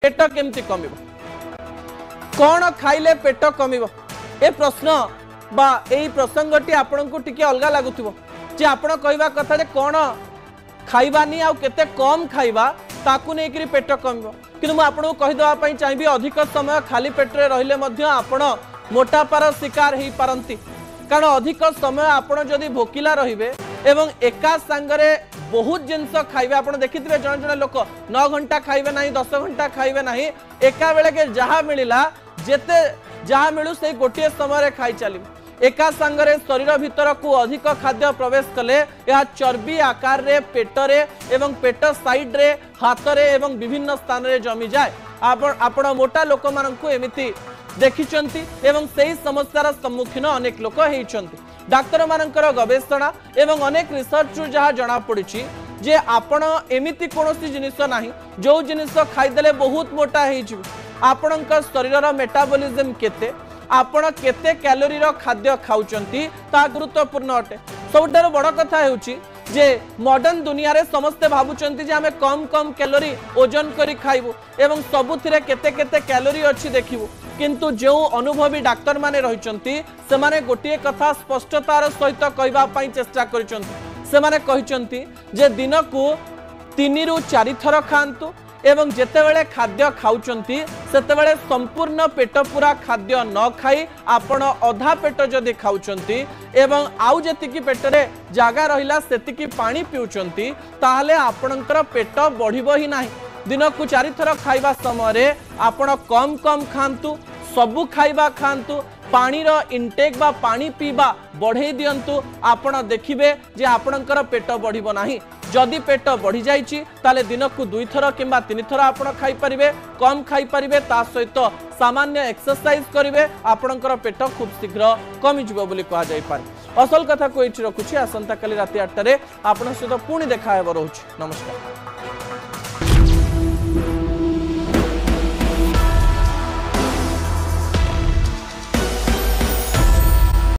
पेट केमती कम कौन खाइले पेट कम ए प्रश्न बा यही प्रसंगटी आपण को टिके अलग लगुव जे आपण कहवा कथा कौन खाइबानी आउ केते कम खाइबा ताकू नहीं पेट कम कि आपको कहीदेवाई चाहिए अधिक समय खाली पेट्रे रहिले आपण मोटापार शिकार हो पारती कारण अधिक समय आपण जदि भोकिला रहिबे एवं एका सांगरे बहुत जिनस खाइबे आप देखिए जड़े जड़े लोक 9 घंटा खाइबे ना 10 घंटा खाइबे ना एका बेले के जहाँ मिलला जेते जहाँ मिलू से गोटे समय खाई चलिए एका सांगरे शरीर भीतर को अधिक खाद्य प्रवेश कले यह चर्बी आकार रे पेटरे एवं पेट साइड रे हाथ रे एवं विभिन्न स्थान रे जमी जाए आपण मोटा लोक मानकु एमिति देखिचंती एवं सही समस्यार सम्मुखीन अनेक लोक होइचंती डाक्तर मानकर गवेषणा एवं अनेक रिसर्च जहाँ जना पड़ी जे आपण एमिति कोनोसी जिनिस नाही जो जिनिस खाइदेले बहुत मोटा हो आपणकर शरीर मेटाबॉलिज्म केते आपण केते कैलोरी रो खाद्य खाउचंती ता गुरुत्वपूर्ण अटे सबुठार बड़ कथा हेउची जे मॉडर्न दुनिया रे समस्ते भाबुचंती जे हमें कम कम कैलोरी ओजन करी खाइबु एवं सबुथिरे केते केते कैलोरी अछि देखिबु किंतु जो अनुभवी डाक्तर माने रहिचंती से माने गोटिए कथा स्पष्टतार सहित कहबा पई चेष्टा करिचंती से माने कहिचंती जे दिन को 3 रु 4 थर खांतु एवं जेतेबेले खाद्य खाउचंती सेतेबेले संपूर्ण पेट पूरा खाद्य न खाई आपण अधा पेट जदि खाउचंती एवं आउ जेतिकी पेटरे जागा रहिला सेतिकी पानी पिउचंती ताहले आपणकर पेट बढ़िबो ही नाही दिन को 4 थर खाइबा समय आपण कम कम खांतु सबु खाइबा खांतु पानी रो इनटेक बा पानी पीबा बढ़े दियंतु आपण देखिबे जे आपणकर पेट बढ़िबो नाही जदि पेट बढ़ी जाइछि ताले दिन को 2 थर किंबा 3 थर आपण खाई परिबे कम खाई परिबे ता सहित सामान्य एक्सरसाइज करिवे आपणकर पेट खूब शीघ्र कमी जिवो बोली कहा जाय पारे असल कथा को इछि रखुछि आसंता काली राति 8 रे आपण सहित पुणी देखा हेबो रहउछि नमस्कार।